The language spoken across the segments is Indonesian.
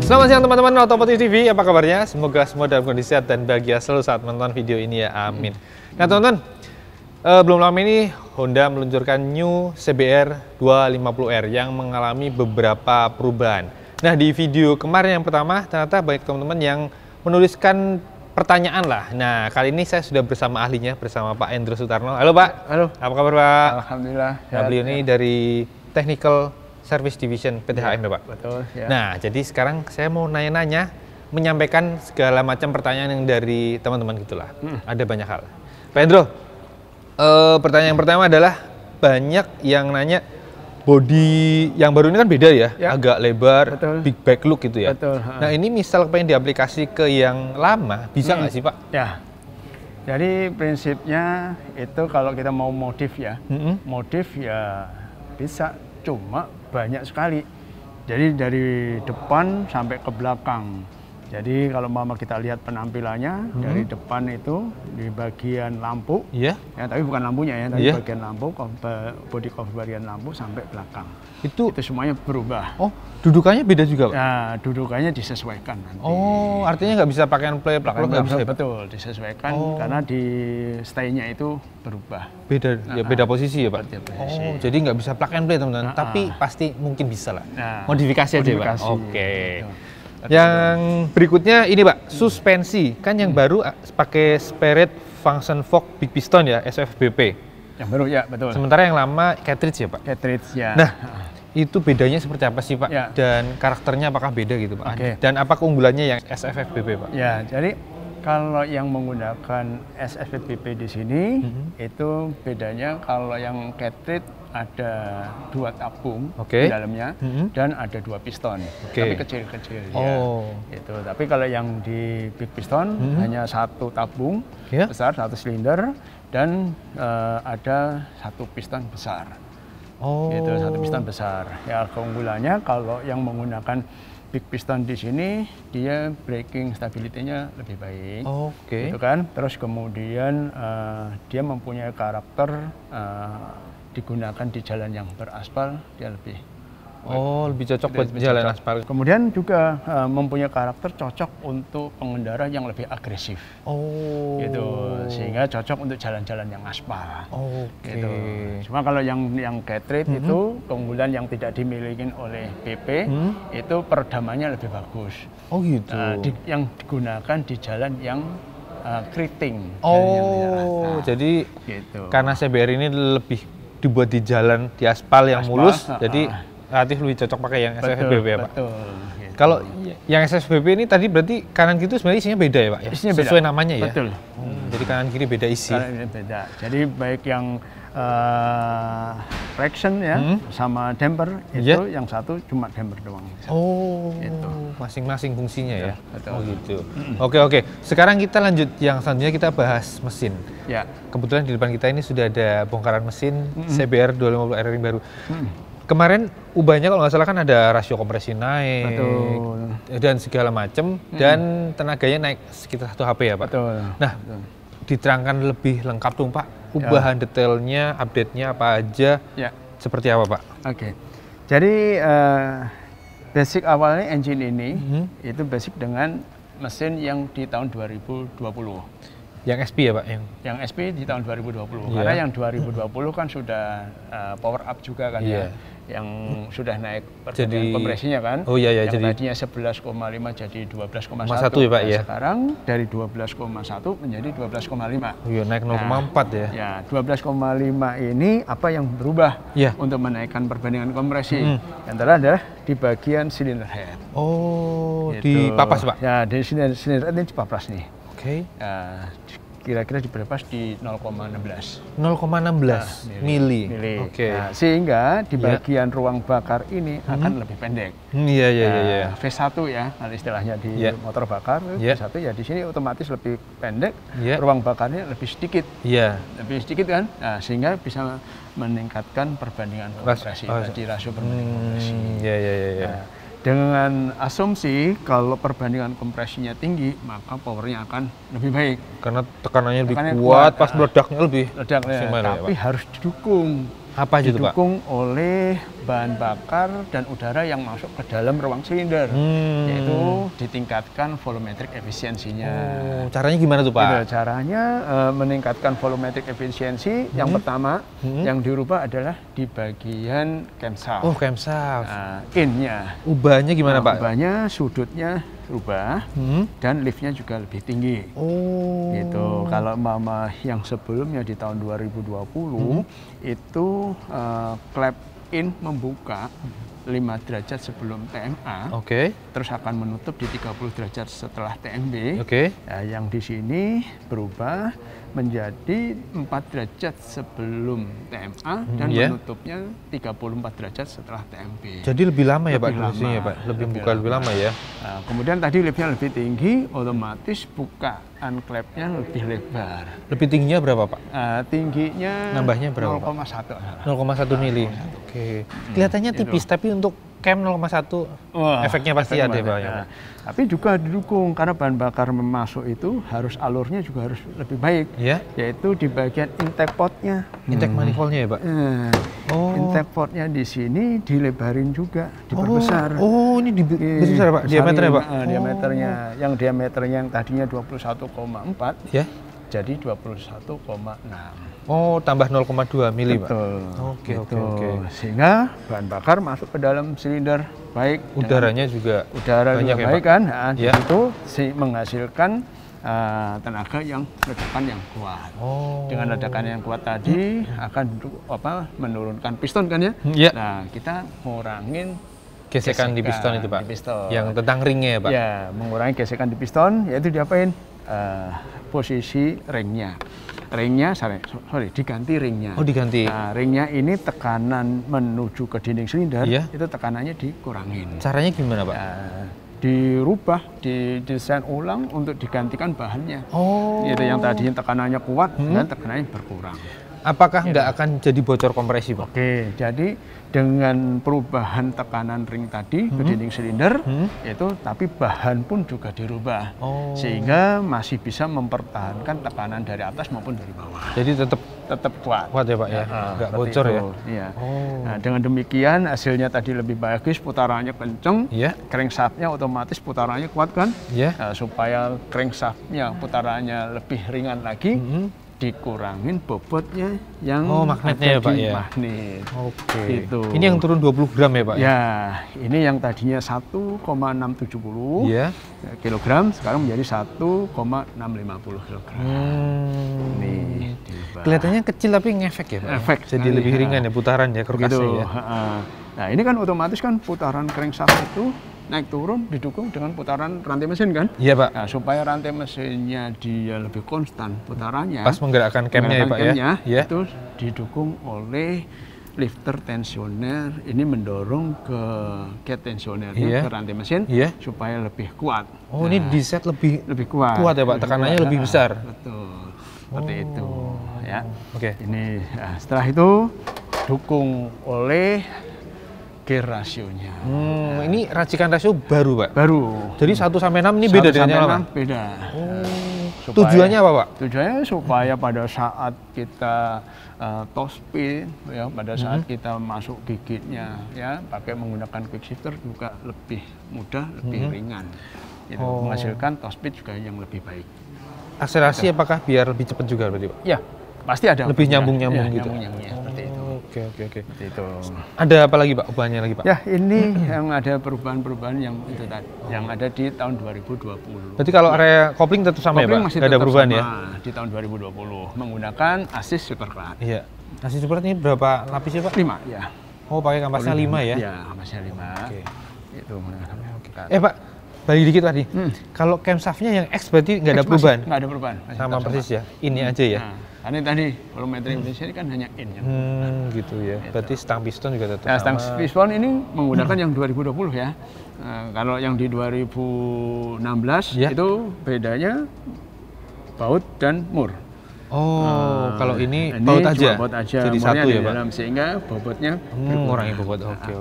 Selamat siang teman-teman Otomotif TV, apa kabarnya? Semoga semua dalam kondisi sehat dan bahagia selalu saat menonton video ini ya, amin. Nah teman-teman, belum lama ini Honda meluncurkan New CBR 250R yang mengalami beberapa perubahan. Nah di video kemarin yang pertama, ternyata banyak teman-teman yang menuliskan pertanyaan lah. Nah kali ini saya sudah bersama ahlinya, bersama Pak Endro Sutarno. Halo Pak. Halo. Apa kabar Pak? Alhamdulillah. Nah, beliau ini dari Technical Service Division PT HM ya Pak? Betul ya. Nah jadi sekarang saya mau nanya-nanya, menyampaikan segala macam pertanyaan yang dari teman-teman gitulah. Ada banyak hal. Pak Endro, pertanyaan yang pertama adalah banyak yang nanya bodi yang baru ini kan beda ya, agak lebar, betul. Big back look gitu ya. Betul. Nah ini misal pengen diaplikasi ke yang lama, bisa nggak sih Pak? Ya. Jadi prinsipnya itu kalau kita mau modif ya, modif ya bisa, cuma banyak sekali. Jadi dari depan sampai ke belakang. Jadi kalau mama kita lihat penampilannya dari depan itu di bagian lampu, ya tapi bukan lampunya ya, tapi bagian lampu, body cover bagian lampu sampai belakang. Itu semuanya berubah. Oh, dudukannya beda juga Pak? Nah, dudukannya disesuaikan nanti. Oh, artinya nggak bisa pakaian play plug nggak bisa? Betul, disesuaikan karena di stay-nya itu berubah. Beda, ya beda posisi ya Pak? Beda posisi. Oh, jadi nggak bisa plug and play teman-teman, tapi pasti mungkin bisa lah. Modifikasi aja Pak? Oke. Yang berikutnya ini Pak, suspensi. Kan yang baru pakai Spirit Function Fork Big Piston ya, SFBP. Yang baru ya, betul. Sementara yang lama cartridge ya Pak? Cartridge ya. Nah, itu bedanya seperti apa sih Pak? Ya. Dan karakternya apakah beda gitu Pak? Oke. Dan apa keunggulannya yang SFBP Pak? Ya, jadi kalau yang menggunakan SFBP di sini, itu bedanya kalau yang cartridge ada 2 tabung di dalamnya dan ada 2 piston, tapi kecil-kecil ya. Itu. Tapi kalau yang di Big Piston hanya 1 tabung besar, 1 silinder dan ada 1 piston besar. Itu 1 piston besar. Ya keunggulannya kalau yang menggunakan Big Piston di sini dia braking stability-nya lebih baik. Gitu kan. Terus kemudian dia mempunyai karakter digunakan di jalan yang beraspal, dia lebih lebih cocok buat jalan aspal. Kemudian juga mempunyai karakter cocok untuk pengendara yang lebih agresif. Gitu, sehingga cocok untuk jalan-jalan yang aspal. Gitu. Cuma kalau yang cartridge itu keunggulan yang tidak dimiliki oleh PP itu peredamannya lebih bagus. Gitu. Yang digunakan di jalan yang keriting. Jadi gitu. Karena CBR ini lebih dibuat di jalan di aspal yang mulus, jadi relatif lebih cocok pakai yang SFBP ya Pak. Betul. Gitu. Kalau yang SFBP ini tadi berarti kanan kiri sebenarnya isinya beda ya Pak ya? Isinya sesuai beda. namanya ya? Betul. Jadi kanan kiri beda isi. Kanan beda. Jadi baik yang traction ya sama damper itu yang satu cuma damper doang. Itu masing-masing fungsinya ya. Betul. Gitu. Oke. Sekarang kita lanjut yang selanjutnya, kita bahas mesin. Ya. Kebetulan di depan kita ini sudah ada bongkaran mesin CBR 250R yang baru. Kemarin ubahnya kalau nggak salah kan ada rasio kompresi naik, dan segala macam, dan tenaganya naik sekitar 1 HP ya Pak. Nah, diterangkan lebih lengkap dong Pak, ubahan detailnya, update-nya apa aja, seperti apa Pak? Jadi basic awalnya engine ini itu basic dengan mesin yang di tahun 2020. Yang SP ya Pak? Yang SP di tahun 2020. Karena yang 2020 kan sudah power up juga kan ya. Yang sudah naik perbandingan kompresinya kan. Yang jadi tadinya 11,5 jadi 12,1 ya Pak ya. Sekarang dari 12,1 menjadi 12,5. Naik 0,4 ya. Ya, 12,5 ini apa yang berubah untuk menaikkan perbandingan kompresi? Yang adalah di bagian cylinder head. Gitu. Di papas Pak? Ya, di cylinder head ini di papas nih. Kira-kira diberpas di 0,16 mili. Nah, sehingga di bagian ruang bakar ini akan lebih pendek. V1 ya, kalau istilahnya di motor bakar, V1 ya di sini otomatis lebih pendek, ruang bakarnya lebih sedikit. Lebih sedikit kan? Nah, sehingga bisa meningkatkan perbandingan kompresi, rasio perbandingan kompresi. Dengan asumsi kalau perbandingan kompresinya tinggi, maka powernya akan lebih baik. Karena tekanannya lebih kuat, pas meledaknya lebih maksimal. Tapi harus didukung Apa itu, Pak? Didukung oleh bahan bakar dan udara yang masuk ke dalam ruang silinder, yaitu ditingkatkan volumetric efisiensinya. Oh, caranya gimana tuh, Pak? Gitu, caranya meningkatkan volumetric efisiensi. Yang pertama yang dirubah adalah di bagian camshaft. Oh, camshaft. In-nya. Ubahnya gimana, Pak? Ubahnya sudutnya rubah dan liftnya juga lebih tinggi. Oh. Gitu. Kalau mama yang sebelumnya di tahun 2020 itu clap in membuka 5 derajat sebelum TMA, terus akan menutup di 30 derajat setelah TMB. Nah, yang di sini berubah menjadi 4 derajat sebelum TMA dan menutupnya 34 derajat setelah TMB. Jadi lebih lama ya, Pak? Pak? Lebih lama ya. Nah, kemudian tadi liftnya lebih tinggi, otomatis bukaan klepnya lebih lebar. Lebih tingginya berapa, Pak? Tingginya nambahnya berapa? 0,1 mili. Oke. Kelihatannya tipis, tapi untuk cam 0,1 efeknya pasti ada, Pak. Ya. Tapi juga didukung karena bahan bakar masuk itu harus alurnya juga harus lebih baik, yaitu di bagian intake portnya. Intake manifoldnya ya, Pak? Intake portnya di sini dilebarin juga, diperbesar. Oh, ini dibesar, Pak? Diameternya, Pak? Diameternya, yang diameternya yang tadinya 21,4 jadi 21,6. Oh, tambah 0,2 mili, Pak? Oke. Sehingga bahan bakar masuk ke dalam silinder baik. Udaranya juga banyak baik, kan? Nah, itu menghasilkan tenaga yang ledakan yang kuat. Dengan ledakan yang kuat tadi akan menurunkan piston, kan ya? Nah, kita ngurangin gesekan di piston itu, Pak? Di piston. Yang tentang ringnya ya, Pak? Ya, mengurangi gesekan di piston, yaitu diapain? Posisi ringnya. Diganti ringnya. Oh, diganti. Nah, ringnya ini tekanan menuju ke dinding silinder, itu tekanannya dikurangin. Caranya gimana, Pak? Dirubah, didesain ulang untuk digantikan bahannya. Itu yang tadinya tekanannya kuat dan tekanannya berkurang. Apakah nggak akan jadi bocor kompresi, Pak? Oke, jadi dengan perubahan tekanan ring tadi ke dinding silinder, itu tapi bahan pun juga dirubah, sehingga masih bisa mempertahankan tekanan dari atas maupun dari bawah. Jadi tetap kuat. Kuat ya, Pak, ya? Nggak bocor itu. Ya? Iya. Nah, dengan demikian hasilnya tadi lebih bagus, putarannya kenceng, crankshaftnya otomatis putarannya kuat, kan? Nah, supaya crankshaftnya putarannya lebih ringan lagi, dikurangin bobotnya yang magnetnya ya, Pak, ya? Magnet. Gitu. Ini yang turun 20 gram ya, Pak? Ya, ini yang tadinya 1,670 kilogram, sekarang menjadi 1,650 kilogram. Nih, kelihatannya kecil tapi ngefek ya, Pak? Efek. Jadi lebih ringan ya putaran ya, karkasnya ya. Nah, ini kan otomatis kan putaran crankshaft itu naik turun didukung dengan putaran rantai mesin, kan? Iya, Pak. Nah, supaya rantai mesinnya dia lebih konstan putarannya. Pas menggerakkan camnya ya, Pak, ya? Itu didukung oleh lifter tensioner. Ini mendorong ke gate tensionernya ke rantai mesin supaya lebih kuat. Oh, ini di set lebih kuat. Kuat ya, Pak? Tekanannya lebih besar. Betul. Seperti itu, ya. Ini setelah itu dukung oleh gear rasionya. Ini racikan rasio baru, Pak? Baru. Jadi 1-6 ini beda dengan yang lama? Beda. Tujuannya apa, Pak? Tujuannya supaya pada saat kita top speed, ya, pada saat kita masuk gigitnya, ya, pakai menggunakan quick shifter juga lebih mudah, lebih ringan. Itu menghasilkan top speed juga yang lebih baik. Akselerasi apakah biar lebih cepat juga berarti, Pak? Ya, pasti ada. Lebih nyambung-nyambung gitu? Nyambung-nyambungnya, seperti itu. Oke. Seperti itu. Ada apa lagi, Pak, ubahnya lagi, Pak? Ya, ini yang ada perubahan-perubahan yang itu tadi, yang ada di tahun 2020. Berarti kalau area kopling tetap sama ya, Pak? Masih nggak ada perubahan ya? Di tahun 2020 menggunakan assist superclad. Iya. Assist superclad ini berapa lapis ya, Pak? 5, ya. Oh, pakai kampasnya 5 ya? Iya, kampasnya 5. Itu Pak, balik dikit tadi. Kalau camshaftnya yang X berarti nggak ada perubahan? Nggak ada perubahan. Sama persis ya? Ini aja ya? Karena tadi volumetri Indonesia ini kan hanya in. Gitu ya. Berarti stang piston juga tetap sama. Stang piston ini menggunakan yang 2020 ya. Kalau yang di 2016 itu bedanya baut dan mur. Kalau ini baut aja? Baut aja. Jadi satu ya, Pak? Sehingga bobotnya ngurangi bobot. Oke.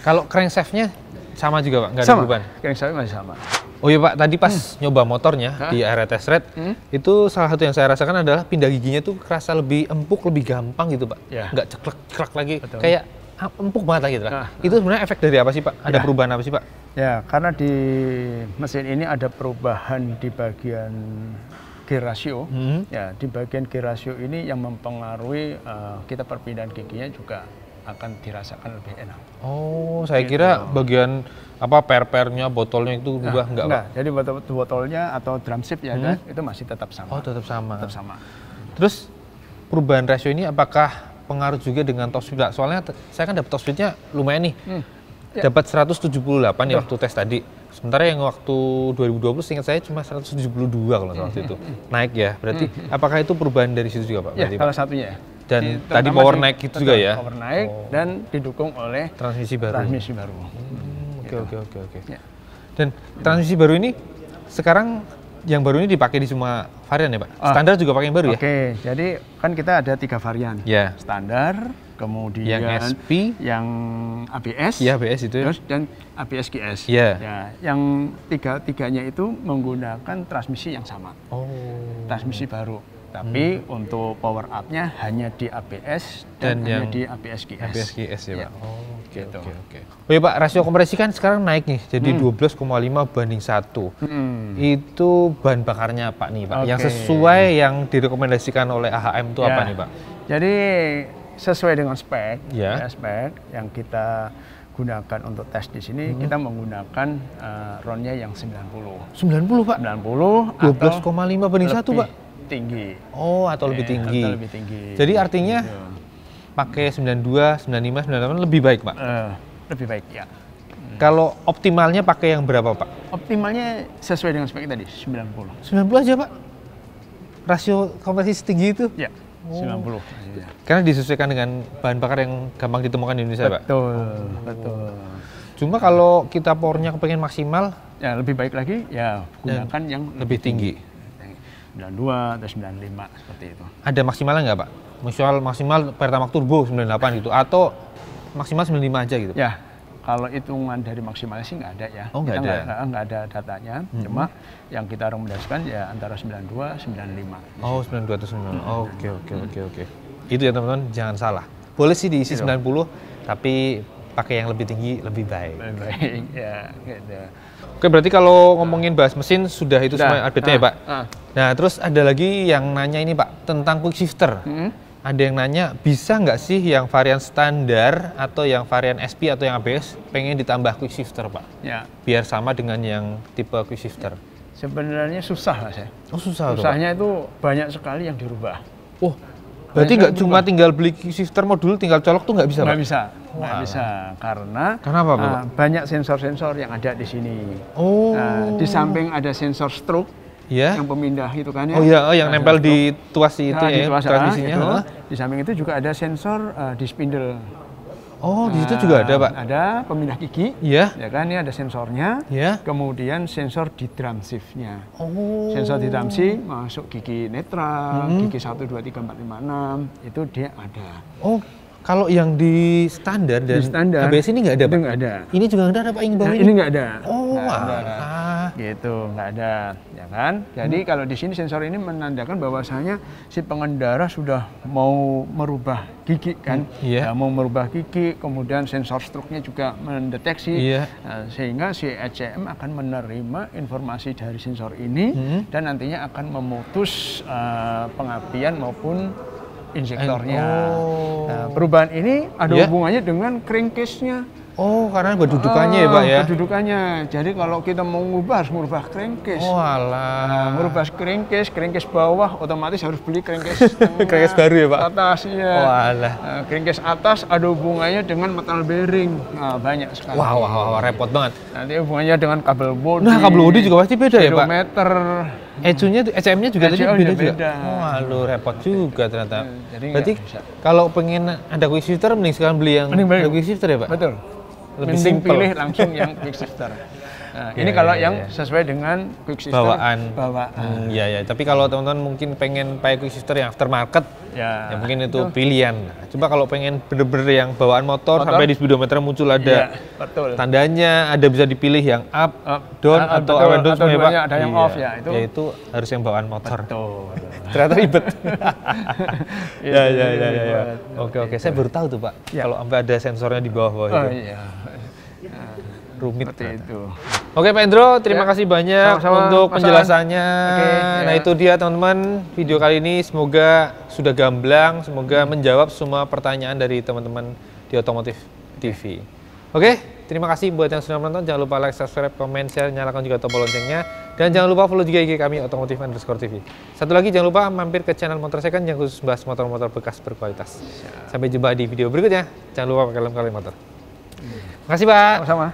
Kalau crankshaftnya sama juga, Pak? Nggak ada perubahan? Crankshaftnya masih sama. Oh iya Pak, tadi pas nyoba motornya di area test ride, itu salah satu yang saya rasakan adalah pindah giginya tuh kerasa lebih empuk, lebih gampang gitu Pak. Nggak ceklek-ceklek lagi, kayak empuk banget lagi gitu. Itu sebenarnya efek dari apa sih Pak? Ada perubahan apa sih Pak? Ya, karena di mesin ini ada perubahan di bagian gear ratio. Ya, di bagian gear ratio ini yang mempengaruhi kita perpindahan giginya juga akan dirasakan lebih enak. Oh, saya kira bagian apa per-pernya, botolnya itu berubah enggak, Pak? Jadi botolnya atau drum shape ya kan, itu masih tetap sama. Oh, tetap sama. Tetap sama. Terus perubahan rasio ini apakah pengaruh juga dengan top speed? Soalnya saya kan dapat top speednya lumayan nih. Dapat 178 ya waktu tes tadi. Sementara yang waktu 2020 seingat saya cuma 172 kalau waktu itu. Naik ya. Berarti apakah itu perubahan dari situ juga, Pak? Ya, salah satunya. Dan tadi power naik itu juga ya? Power naik dan didukung oleh transmisi baru. Oke. Ya. Dan transmisi baru ini sekarang yang baru ini dipakai di semua varian ya Pak? Standar juga pakai yang baru ya? Oke, jadi kan kita ada 3 varian. Standar, kemudian yang SP, yang ABS, ABS itu terus dan ABS GS. Ya, yang tiganya itu menggunakan transmisi yang sama. Transmisi baru. Tapi untuk power up-nya hanya di ABS dan hanya di ABS GS. ABS GS ya Pak? Oke. Oh ya Pak, rasio kompresi kan sekarang naik nih, jadi 12,5 banding 1. Itu bahan bakarnya Pak nih Pak, yang sesuai yang direkomendasikan oleh AHM itu apa nih Pak? Jadi sesuai dengan spek, spek yang kita gunakan untuk tes di sini, kita menggunakan RON-nya yang 90. 90 Pak? 90 12,5 banding 1 Pak? Tinggi. Atau lebih tinggi. Jadi artinya pakai 92, 95, 98 lebih baik Pak? Lebih baik ya. Kalau optimalnya pakai yang berapa Pak? Optimalnya sesuai dengan spek tadi, 90. 90 aja Pak? Rasio kompresi setinggi itu? Ya, 90. Karena disesuaikan dengan bahan bakar yang gampang ditemukan di Indonesia Pak? Betul. Cuma kalau kita powernya kepengen maksimal, ya lebih baik lagi ya gunakan yang lebih tinggi. 92 atau 95 seperti itu. Ada maksimalnya nggak Pak? Maksimal Pertamax Turbo 98 gitu atau maksimal 95 aja gitu? Ya, kalau hitungan dari maksimalnya sih nggak ada ya. Nggak ada? Nggak ada datanya. Cuma yang kita rekomendasikan ya antara 92, 95. 92 atau 95. Oke. Itu ya teman-teman, jangan salah. Boleh sih diisi 90, tapi pakai yang lebih tinggi lebih baik. Lebih baik, ya gitu. Oke, berarti kalau ngomongin bahas mesin sudah itu semua update-nya ya Pak? Nah, terus ada lagi yang nanya ini Pak, tentang quick shifter. Ada yang nanya, bisa nggak sih yang varian standar atau yang varian SP atau yang ABS pengen ditambah quick shifter Pak? Ya. Biar sama dengan yang tipe quick shifter. Sebenarnya susah Mas ya. Susah. Susahnya itu banyak sekali yang dirubah. Berarti nggak cuma tinggal beli quick shifter modul, tinggal colok tuh nggak bisa Pak? Nggak bisa, karena apa Pak? banyak sensor-sensor yang ada di sini. Di samping ada sensor stroke, yang pemindah itu kan ya. Yang nempel di tuas itu ya, transmisinya. Itu. Di samping itu juga ada sensor di spindle. Di situ juga ada Pak? Ada pemindah gigi, ya kan, ini ada sensornya. Kemudian sensor di drum shift-nya. Sensor di drum shift masuk gigi netral, gigi 1, 2, 3, 4, 5, 6, itu dia ada. Kalau yang di standar dan ABS ini nggak ada Pak? Itu nggak ada. Ini juga nggak ada Pak, yang baru ini nggak ada. Gitu, nggak ada, ya kan? Jadi kalau di sini sensor ini menandakan bahwasanya si pengendara sudah mau merubah gigi kan, mau merubah gigi, kemudian sensor stroke-nya juga mendeteksi, sehingga si ECM akan menerima informasi dari sensor ini dan nantinya akan memutus pengapian maupun injektornya. Nah, perubahan ini ada hubungannya dengan crankcase-nya. Karena kedudukannya ya Pak ya? Kedudukannya. Jadi kalau kita mau ngubah harus merubah crankcase. Merubah crankcase bawah otomatis harus beli crankcase crankcase baru ya Pak? Atas ya. Crankcase atas ada hubungannya dengan metal bearing. Banyak sekali. Repot banget. Nanti hubungannya dengan kabel bodi. Nah, kabel bodi juga pasti beda ya Pak? Speedometer. ECM-nya juga tadi beda. Repot juga ternyata. Berarti kalau pengen ada quick shifter, mending sekarang beli yang ada quick shifter ya Pak? Betul. Lebih simpel. Pilih langsung yang quick shifter. Nah, ini kalau yang sesuai dengan quick shifter bawaan. Iya ya. Tapi kalau teman-teman mungkin pengen pakai quick shifter yang aftermarket, ya mungkin itu pilihan. Nah, coba kalau pengen bener-bener yang bawaan motor sampai di speedometer muncul ada tandanya, ada bisa dipilih yang up, down atau up and down semua ya Pak. Ada yang off ya. Itu harus yang bawaan motor. Betul. Ternyata ribet. Ya. Oke. Saya baru tahu tuh Pak. Kalau sampai ada sensornya di bawah itu. Iya. Rumit itu. Oke Pak Endro, terima kasih banyak untuk penjelasannya. Nah itu dia teman-teman, video kali ini semoga sudah gamblang, semoga menjawab semua pertanyaan dari teman-teman di Otomotif TV. Oke, terima kasih buat yang sudah menonton. Jangan lupa like, subscribe, comment, share, nyalakan juga tombol loncengnya. Dan jangan lupa follow juga IG kami Otomotif_TV. Satu lagi jangan lupa mampir ke channel Motor Second yang khusus bahas motor-motor bekas berkualitas. Sampai jumpa di video berikutnya. Jangan lupa pakai helm kalau motor. Makasih Pak. Sama-sama.